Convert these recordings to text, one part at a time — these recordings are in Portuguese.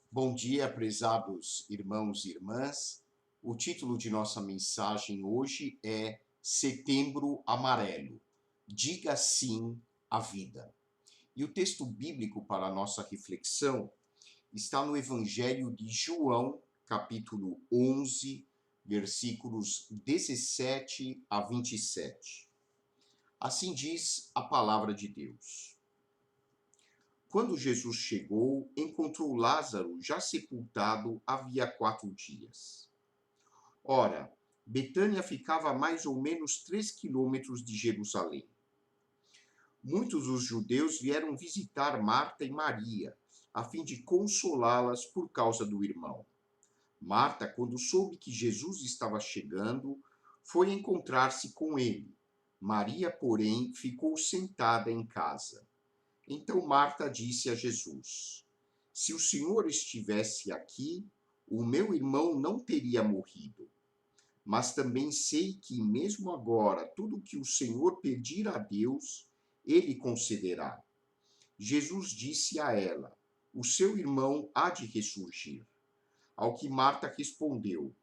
Bom dia, prezados irmãos e irmãs. O título de nossa mensagem hoje é Setembro Amarelo. Diga sim à vida. E o texto bíblico para a nossa reflexão está no Evangelho de João, capítulo 11, versículos 17 a 27. Assim diz a palavra de Deus. Quando Jesus chegou, encontrou Lázaro já sepultado havia 4 dias. Ora, Betânia ficava a mais ou menos 3 quilômetros de Jerusalém. Muitos dos judeus vieram visitar Marta e Maria, a fim de consolá-las por causa do irmão. Marta, quando soube que Jesus estava chegando, foi encontrar-se com ele. Maria, porém, ficou sentada em casa. Então Marta disse a Jesus: Se o Senhor estivesse aqui, o meu irmão não teria morrido. Mas também sei que, mesmo agora, tudo que o Senhor pedir a Deus, ele concederá. Jesus disse a ela: O seu irmão há de ressurgir. Ao que Marta respondeu: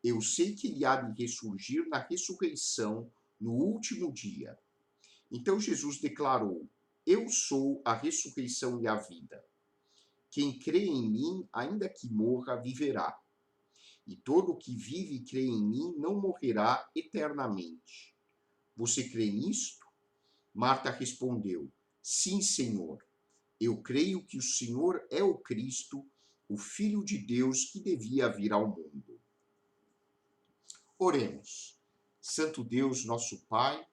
Eu sei que ele há de ressurgir na ressurreição no último dia. Então Jesus declarou: Eu sou a ressurreição e a vida. Quem crê em mim, ainda que morra, viverá. E todo o que vive e crê em mim não morrerá eternamente. Você crê nisto? Marta respondeu: Sim, Senhor. Eu creio que o Senhor é o Cristo, o Filho de Deus que devia vir ao mundo. Oremos. Santo Deus, nosso Pai,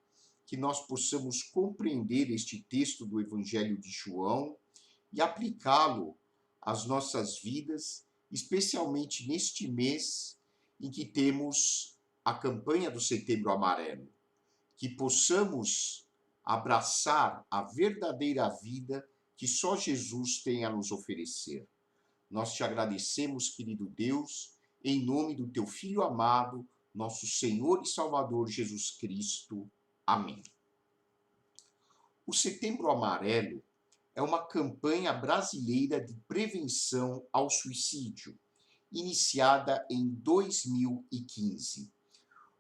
que nós possamos compreender este texto do Evangelho de João e aplicá-lo às nossas vidas, especialmente neste mês em que temos a campanha do Setembro Amarelo. Que possamos abraçar a verdadeira vida que só Jesus tem a nos oferecer. Nós te agradecemos, querido Deus, em nome do teu Filho amado, nosso Senhor e Salvador Jesus Cristo. Amém. O Setembro Amarelo é uma campanha brasileira de prevenção ao suicídio, iniciada em 2015.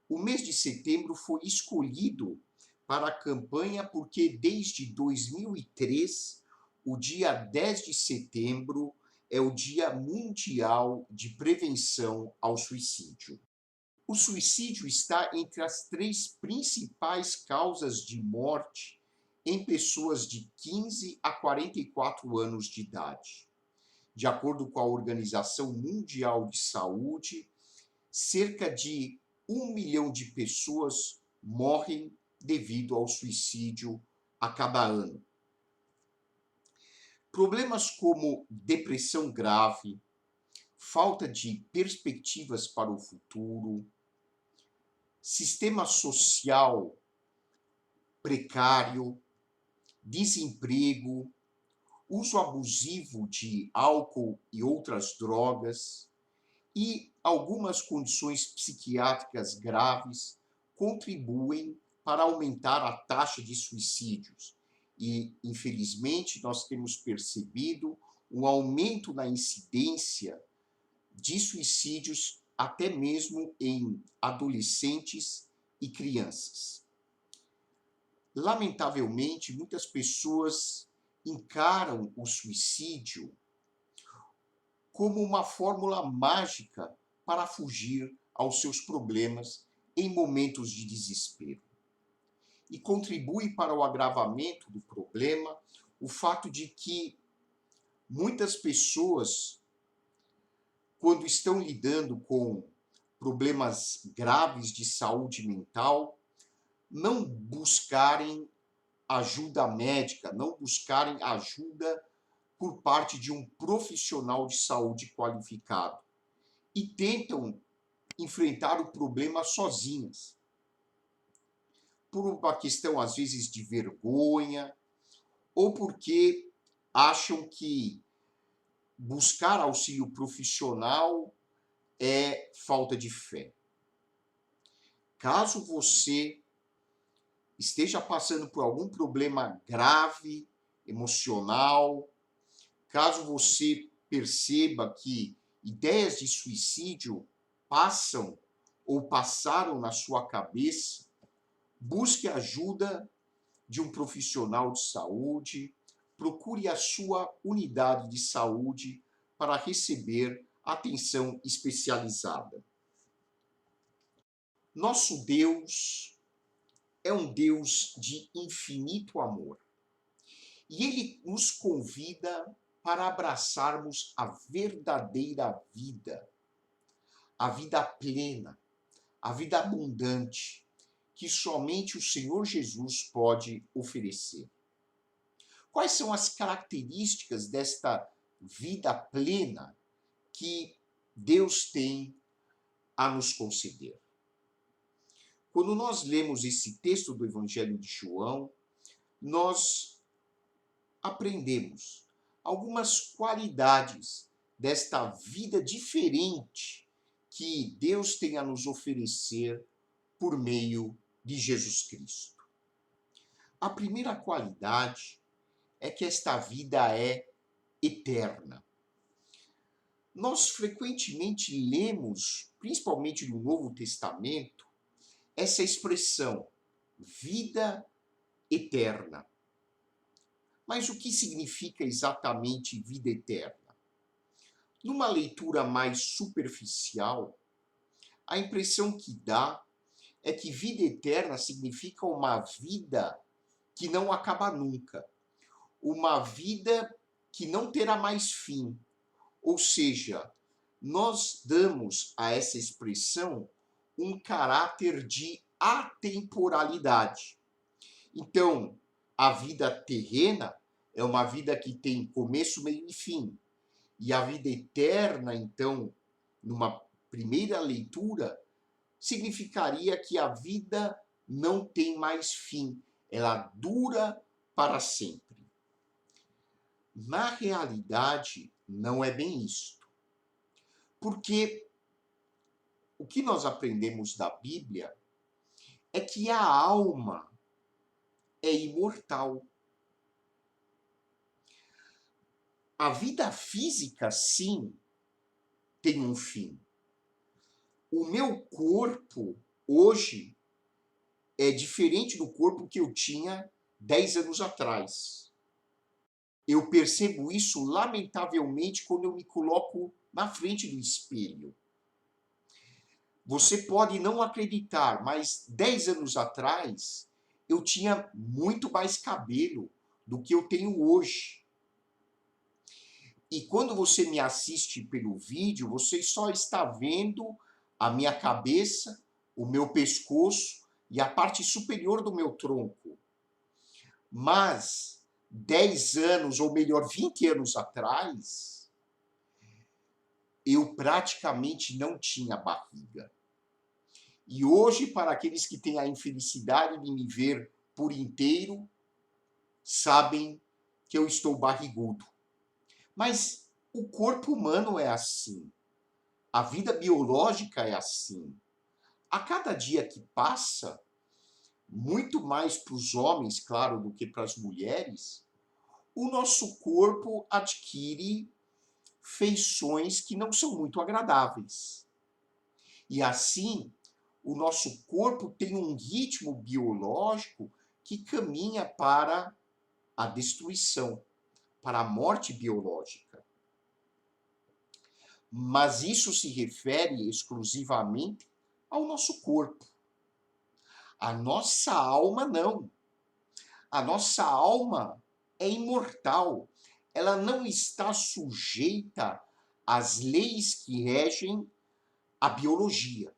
O mês de setembro foi escolhido para a campanha porque desde 2003, o dia 10 de setembro é o Dia Mundial de Prevenção ao Suicídio. O suicídio está entre as 3 principais causas de morte em pessoas de 15 a 44 anos de idade. De acordo com a Organização Mundial de Saúde, cerca de 1 milhão de pessoas morrem devido ao suicídio a cada ano. Problemas como depressão grave, falta de perspectivas para o futuro, sistema social precário, desemprego, uso abusivo de álcool e outras drogas e algumas condições psiquiátricas graves contribuem para aumentar a taxa de suicídios. E, infelizmente, nós temos percebido um aumento na incidência de suicídios até mesmo em adolescentes e crianças. Lamentavelmente, muitas pessoas encaram o suicídio como uma fórmula mágica para fugir aos seus problemas em momentos de desespero. E contribui para o agravamento do problema o fato de que muitas pessoas, quando estão lidando com problemas graves de saúde mental, não buscarem ajuda médica, não buscarem ajuda por parte de um profissional de saúde qualificado e tentam enfrentar o problema sozinhas. Por uma questão, às vezes, de vergonha ou porque acham que buscar auxílio profissional é falta de fé. Caso você esteja passando por algum problema grave, emocional, caso você perceba que ideias de suicídio passam ou passaram na sua cabeça, busque a ajuda de um profissional de saúde, procure a sua unidade de saúde para receber atenção especializada. Nosso Deus é um Deus de infinito amor e Ele nos convida para abraçarmos a verdadeira vida, a vida plena, a vida abundante, que somente o Senhor Jesus pode oferecer. Quais são as características desta vida plena que Deus tem a nos conceder? Quando nós lemos esse texto do Evangelho de João, nós aprendemos algumas qualidades desta vida diferente que Deus tem a nos oferecer por meio de Jesus Cristo. A primeira qualidade é que esta vida é eterna. Nós frequentemente lemos, principalmente no Novo Testamento, essa expressão, vida eterna. Mas o que significa exatamente vida eterna? Numa leitura mais superficial, a impressão que dá é que vida eterna significa uma vida que não acaba nunca, uma vida que não terá mais fim. Ou seja, nós damos a essa expressão um caráter de atemporalidade. Então, a vida terrena é uma vida que tem começo, meio e fim. E a vida eterna, então, numa primeira leitura, significaria que a vida não tem mais fim, ela dura para sempre. Na realidade, não é bem isto. Porque o que nós aprendemos da Bíblia é que a alma é imortal. A vida física, sim, tem um fim. O meu corpo, hoje, é diferente do corpo que eu tinha 10 anos atrás. Eu percebo isso, lamentavelmente, quando eu me coloco na frente do espelho. Você pode não acreditar, mas 10 anos atrás, eu tinha muito mais cabelo do que eu tenho hoje. E quando você me assiste pelo vídeo, você só está vendo a minha cabeça, o meu pescoço e a parte superior do meu tronco. Mas 10 anos, ou melhor, 20 anos atrás, eu praticamente não tinha barriga. E hoje, para aqueles que têm a infelicidade de me ver por inteiro, sabem que eu estou barrigudo. Mas o corpo humano é assim. A vida biológica é assim. A cada dia que passa, muito mais para os homens, claro, do que para as mulheres, o nosso corpo adquire feições que não são muito agradáveis. E assim, o nosso corpo tem um ritmo biológico que caminha para a destruição, para a morte biológica. Mas isso se refere exclusivamente ao nosso corpo. A nossa alma não. A nossa alma é imortal. Ela não está sujeita às leis que regem a biologia.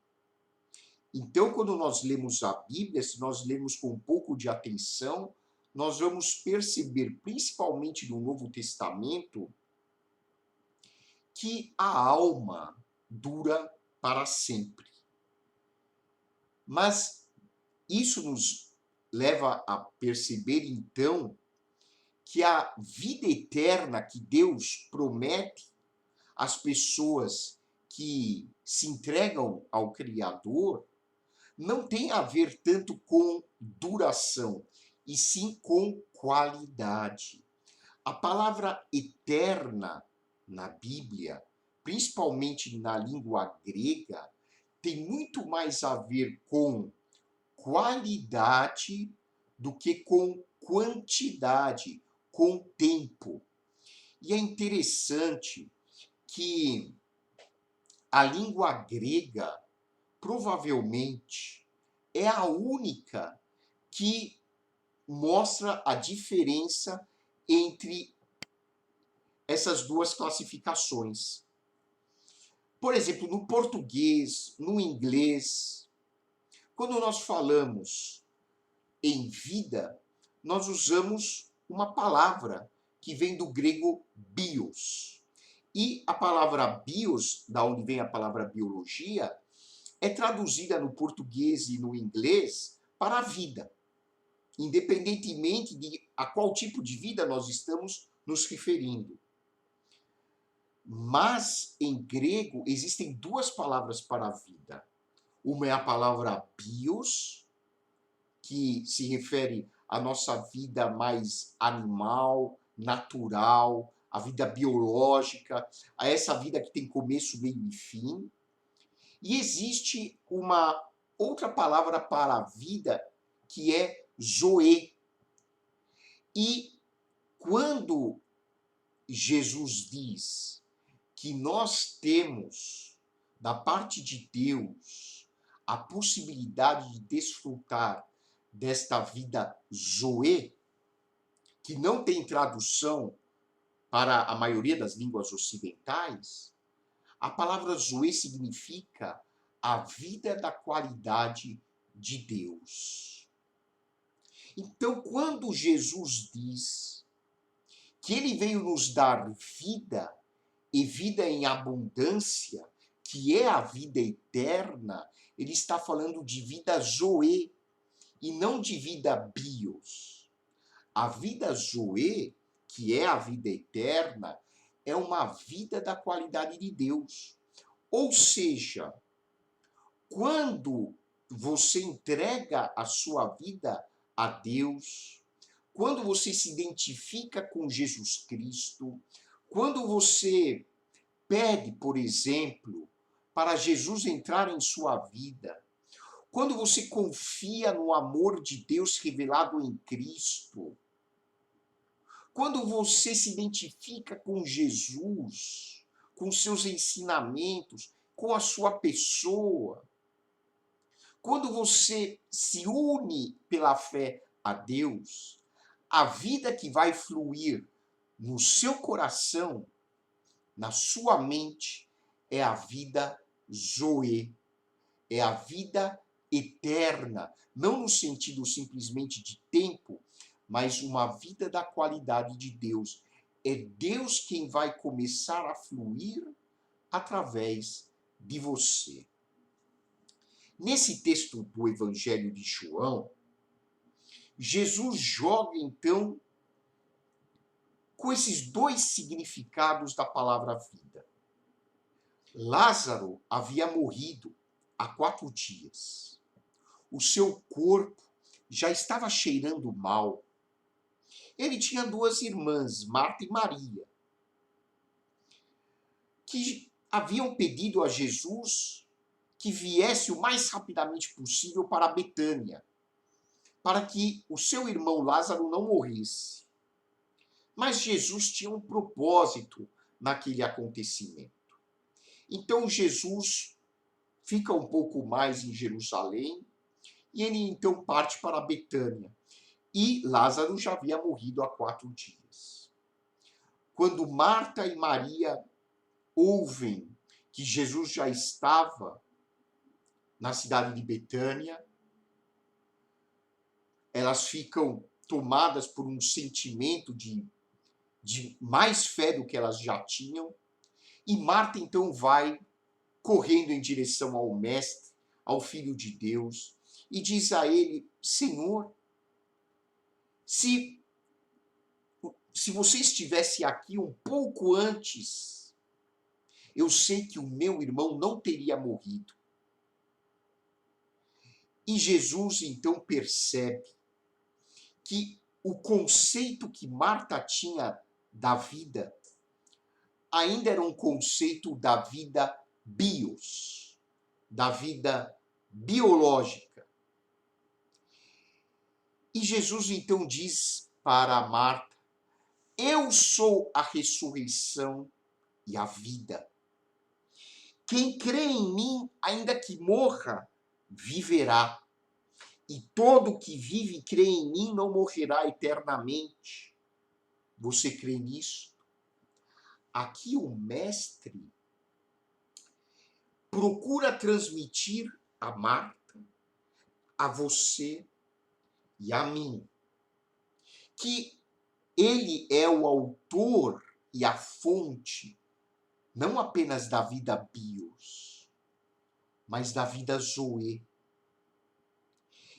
Então, quando nós lemos a Bíblia, se nós lemos com um pouco de atenção, nós vamos perceber, principalmente no Novo Testamento, que a alma dura para sempre. Mas isso nos leva a perceber, então, que a vida eterna que Deus promete às pessoas que se entregam ao Criador não tem a ver tanto com duração, e sim com qualidade. A palavra eterna na Bíblia, principalmente na língua grega, tem muito mais a ver com qualidade do que com quantidade, com tempo. E é interessante que a língua grega provavelmente é a única que mostra a diferença entre essas duas classificações. Por exemplo, no português, no inglês, quando nós falamos em vida, nós usamos uma palavra que vem do grego bios. E a palavra bios, da onde vem a palavra biologia, é traduzida no português e no inglês para a vida, independentemente de a qual tipo de vida nós estamos nos referindo. Mas em grego existem duas palavras para a vida. Uma é a palavra bios, que se refere à nossa vida mais animal, natural, a vida biológica, a essa vida que tem começo, meio e fim. E existe uma outra palavra para a vida que é zoe. E quando Jesus diz que nós temos, da parte de Deus, a possibilidade de desfrutar desta vida zoe, que não tem tradução para a maioria das línguas ocidentais, a palavra zoe significa a vida da qualidade de Deus. Então, quando Jesus diz que ele veio nos dar vida, e vida em abundância, que é a vida eterna, ele está falando de vida zoe e não de vida bios. A vida zoe, que é a vida eterna, é uma vida da qualidade de Deus. Ou seja, quando você entrega a sua vida a Deus, quando você se identifica com Jesus Cristo, quando você pede, por exemplo, para Jesus entrar em sua vida, quando você confia no amor de Deus revelado em Cristo, quando você se identifica com Jesus, com seus ensinamentos, com a sua pessoa, quando você se une pela fé a Deus, a vida que vai fluir no seu coração, na sua mente, é a vida zoe, é a vida eterna, não no sentido simplesmente de tempo, mas uma vida da qualidade de Deus. É Deus quem vai começar a fluir através de você. Nesse texto do Evangelho de João, Jesus joga então com esses dois significados da palavra vida. Lázaro havia morrido há 4 dias. O seu corpo já estava cheirando mal. Ele tinha 2 irmãs, Marta e Maria, que haviam pedido a Jesus que viesse o mais rapidamente possível para Betânia, para que o seu irmão Lázaro não morresse. Mas Jesus tinha um propósito naquele acontecimento. Então Jesus fica um pouco mais em Jerusalém e ele então parte para Betânia. E Lázaro já havia morrido há 4 dias. Quando Marta e Maria ouvem que Jesus já estava na cidade de Betânia, elas ficam tomadas por um sentimento de mais fé do que elas já tinham. E Marta então vai correndo em direção ao Mestre, ao Filho de Deus, e diz a ele: Senhor, se você estivesse aqui um pouco antes, eu sei que o meu irmão não teria morrido. E Jesus então percebe que o conceito que Marta tinha da vida ainda era um conceito da vida bios, da vida biológica. E Jesus então diz para Marta: eu sou a ressurreição e a vida. Quem crê em mim, ainda que morra, viverá. E todo que vive e crê em mim não morrerá eternamente. Você crê nisso? Aqui o mestre procura transmitir a Marta, a você e a mim, que ele é o autor e a fonte, não apenas da vida bios, mas da vida zoe.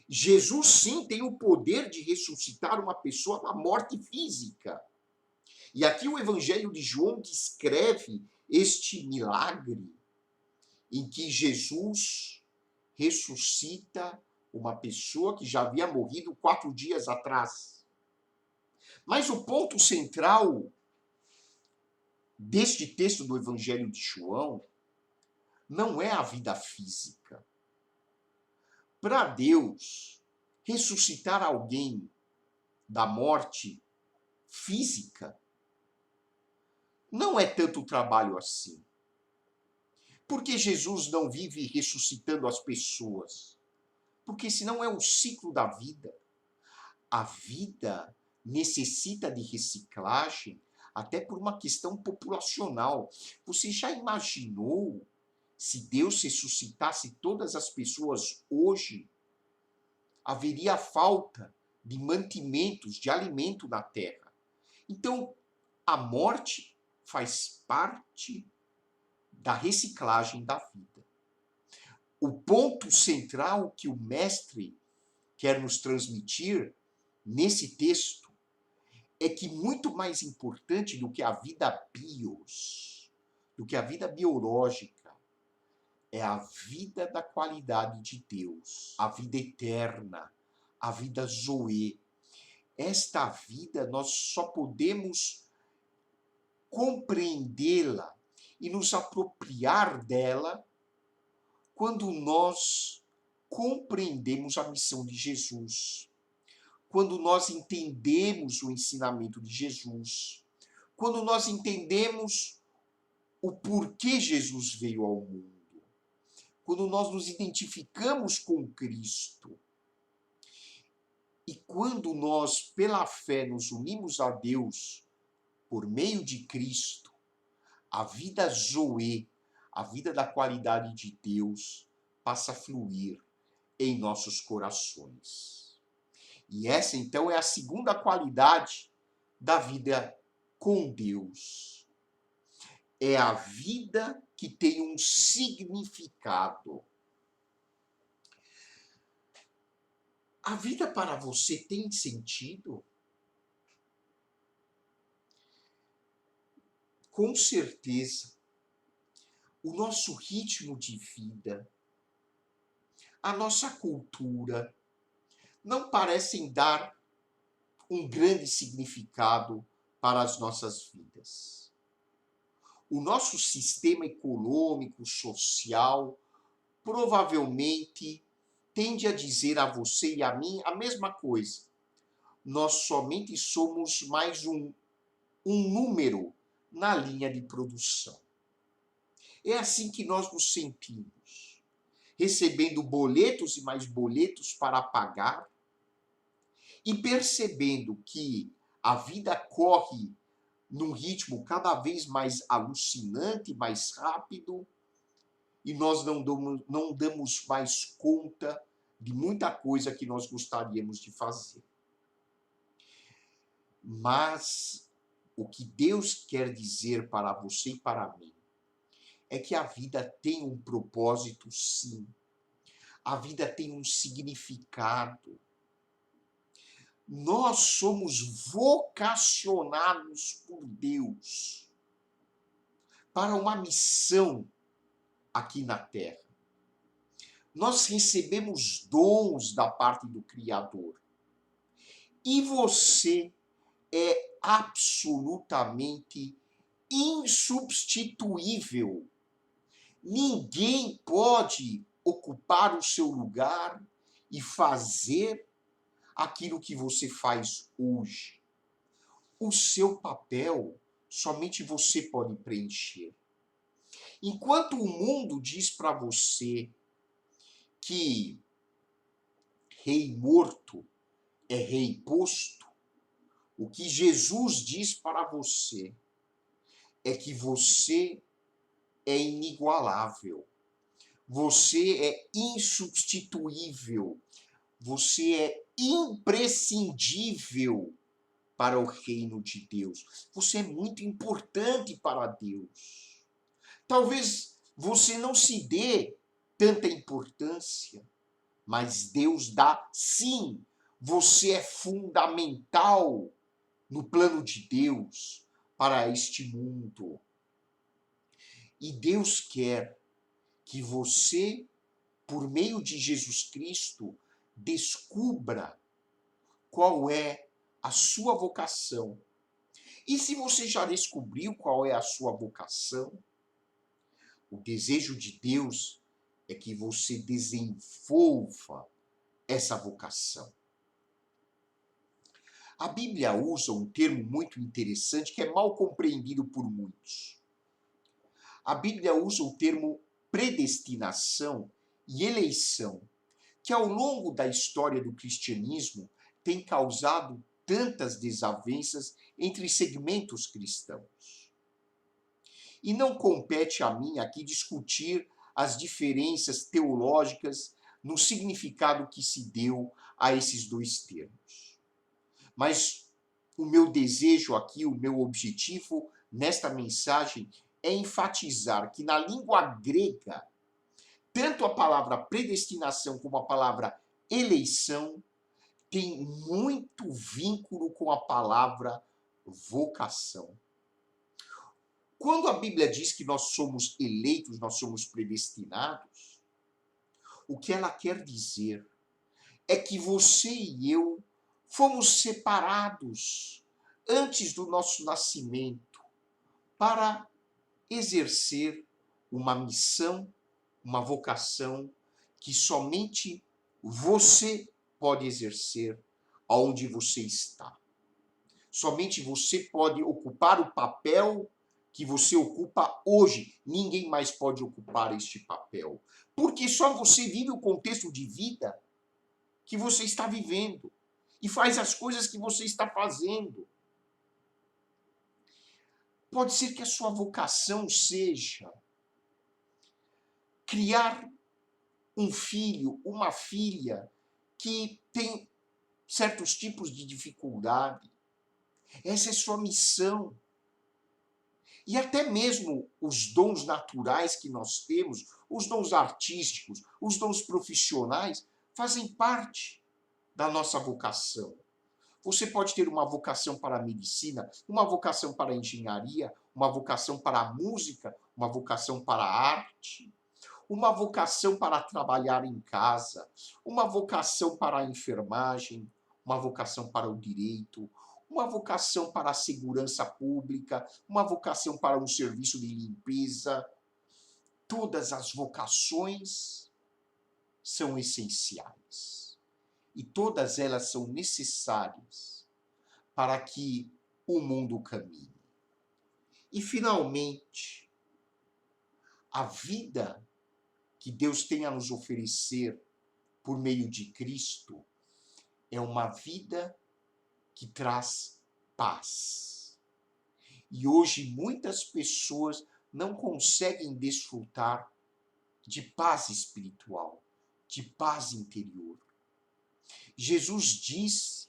Jesus, sim, tem o poder de ressuscitar uma pessoa da morte física. E aqui o Evangelho de João descreve este milagre em que Jesus ressuscita uma pessoa que já havia morrido 4 dias atrás. Mas o ponto central deste texto do Evangelho de João não é a vida física. Para Deus, ressuscitar alguém da morte física não é tanto trabalho assim. Porque Jesus não vive ressuscitando as pessoas? Porque senão é o ciclo da vida. A vida necessita de reciclagem, até por uma questão populacional. Você já imaginou se Deus ressuscitasse todas as pessoas hoje? Haveria falta de mantimentos, de alimento na terra. Então, a morte faz parte da reciclagem da vida. O ponto central que o mestre quer nos transmitir nesse texto é que muito mais importante do que a vida bios, do que a vida biológica, é a vida da qualidade de Deus, a vida eterna, a vida zoe. Esta vida nós só podemos compreendê-la e nos apropriar dela quando nós compreendemos a missão de Jesus, quando nós entendemos o ensinamento de Jesus, quando nós entendemos o porquê Jesus veio ao mundo, quando nós nos identificamos com Cristo. E quando nós, pela fé, nos unimos a Deus por meio de Cristo, a vida zoe, a vida da qualidade de Deus, passa a fluir em nossos corações. E essa, então, é a segunda qualidade da vida com Deus. É a vida que tem um significado. A vida para você tem sentido? Com certeza, o nosso ritmo de vida, a nossa cultura, não parecem dar um grande significado para as nossas vidas. O nosso sistema econômico, social, provavelmente tende a dizer a você e a mim a mesma coisa. Nós somente somos mais um número na linha de produção. É assim que nós nos sentimos, recebendo boletos e mais boletos para pagar e percebendo que a vida corre num ritmo cada vez mais alucinante, mais rápido, e nós não damos mais conta de muita coisa que nós gostaríamos de fazer. Mas o que Deus quer dizer para você e para mim é que a vida tem um propósito, sim. A vida tem um significado. Nós somos vocacionados por Deus para uma missão aqui na Terra. Nós recebemos dons da parte do Criador. E você é absolutamente insubstituível. Ninguém pode ocupar o seu lugar e fazer aquilo que você faz hoje. O seu papel somente você pode preencher. Enquanto o mundo diz para você que rei morto é rei posto, o que Jesus diz para você é que você é inigualável, você é insubstituível, você é imprescindível para o reino de Deus. Você é muito importante para Deus. Talvez você não se dê tanta importância, mas Deus dá sim. Você é fundamental no plano de Deus para este mundo. E Deus quer que você, por meio de Jesus Cristo, descubra qual é a sua vocação. E se você já descobriu qual é a sua vocação, o desejo de Deus é que você desenvolva essa vocação. A Bíblia usa um termo muito interessante que é mal compreendido por muitos. A Bíblia usa o termo predestinação e eleição, que ao longo da história do cristianismo tem causado tantas desavenças entre segmentos cristãos. E não compete a mim aqui discutir as diferenças teológicas no significado que se deu a esses dois termos. Mas o meu desejo aqui, o meu objetivo nesta mensagem é enfatizar que na língua grega, tanto a palavra predestinação como a palavra eleição tem muito vínculo com a palavra vocação. Quando a Bíblia diz que nós somos eleitos, nós somos predestinados, o que ela quer dizer é que você e eu fomos separados antes do nosso nascimento para exercer uma missão, uma vocação que somente você pode exercer aonde você está. Somente você pode ocupar o papel que você ocupa hoje. Ninguém mais pode ocupar este papel. Porque só você vive o contexto de vida que você está vivendo e faz as coisas que você está fazendo. Pode ser que a sua vocação seja criar um filho, uma filha que tem certos tipos de dificuldade. Essa é sua missão. E até mesmo os dons naturais que nós temos, os dons artísticos, os dons profissionais, fazem parte da nossa vocação. Você pode ter uma vocação para a medicina, uma vocação para a engenharia, uma vocação para a música, uma vocação para a arte, uma vocação para trabalhar em casa, uma vocação para a enfermagem, uma vocação para o direito, uma vocação para a segurança pública, uma vocação para um serviço de limpeza. Todas as vocações são essenciais e todas elas são necessárias para que o mundo caminhe. E, finalmente, a vida que Deus tem a nos oferecer por meio de Cristo é uma vida que traz paz. E hoje muitas pessoas não conseguem desfrutar de paz espiritual, de paz interior. Jesus disse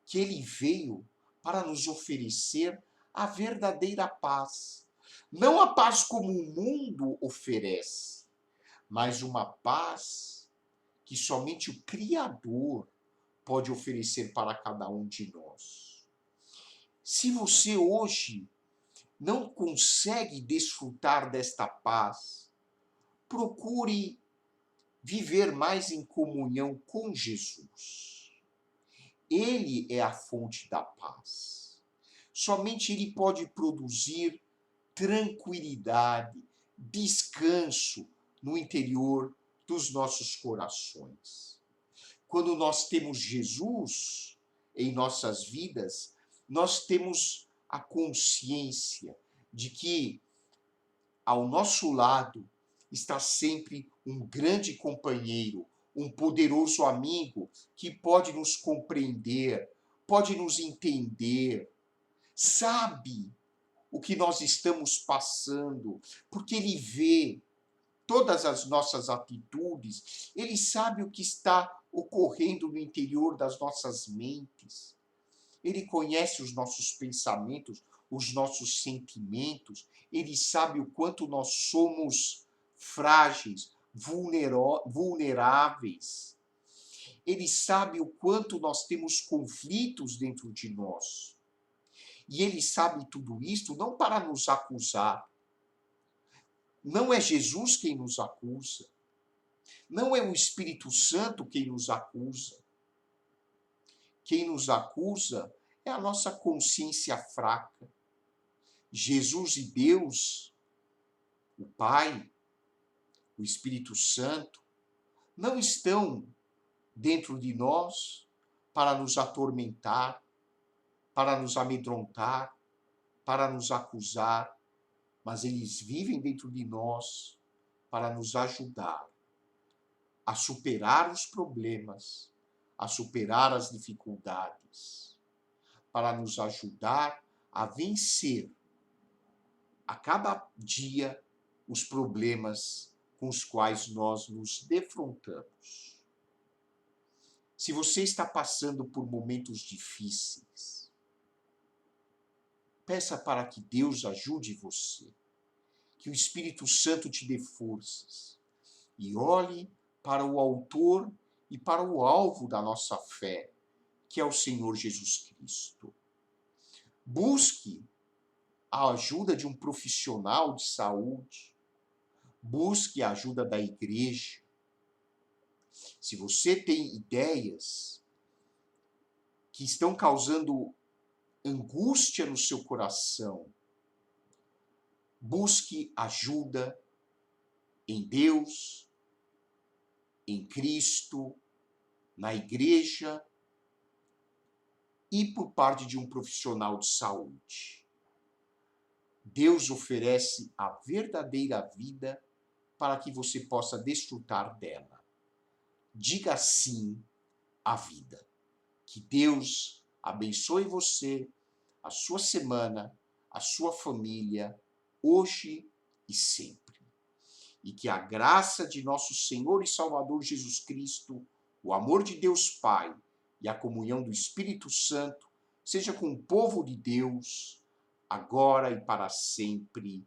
que ele veio para nos oferecer a verdadeira paz. Não a paz como o mundo oferece, mas uma paz que somente o Criador pode oferecer para cada um de nós. Se você hoje não consegue desfrutar desta paz, procure viver mais em comunhão com Jesus. Ele é a fonte da paz. Somente ele pode produzir tranquilidade, descanso no interior dos nossos corações. Quando nós temos Jesus em nossas vidas, nós temos a consciência de que ao nosso lado está sempre um grande companheiro, um poderoso amigo que pode nos compreender, pode nos entender, sabe o que nós estamos passando, porque ele vê todas as nossas atitudes, ele sabe o que está ocorrendo no interior das nossas mentes. Ele conhece os nossos pensamentos, os nossos sentimentos, ele sabe o quanto nós somos frágeis, vulneráveis. Ele sabe o quanto nós temos conflitos dentro de nós. E ele sabe tudo isso não para nos acusar. Não é Jesus quem nos acusa. Não é o Espírito Santo quem nos acusa. Quem nos acusa é a nossa consciência fraca. Jesus e Deus, o Pai, o Espírito Santo, não estão dentro de nós para nos atormentar, para nos amedrontar, para nos acusar, mas eles vivem dentro de nós para nos ajudar a superar os problemas, a superar as dificuldades, para nos ajudar a vencer a cada dia os problemas com os quais nós nos defrontamos. Se você está passando por momentos difíceis, peça para que Deus ajude você, que o Espírito Santo te dê forças e olhe para o autor e para o alvo da nossa fé, que é o Senhor Jesus Cristo. Busque a ajuda de um profissional de saúde, busque a ajuda da igreja. Se você tem ideias que estão causando angústia no seu coração, busque ajuda em Deus, em Cristo, na igreja e por parte de um profissional de saúde. Deus oferece a verdadeira vida para que você possa desfrutar dela. Diga sim à vida. Que Deus abençoe você, a sua semana, a sua família, hoje e sempre. E que a graça de nosso Senhor e Salvador Jesus Cristo, o amor de Deus Pai e a comunhão do Espírito Santo seja com o povo de Deus, agora e para sempre.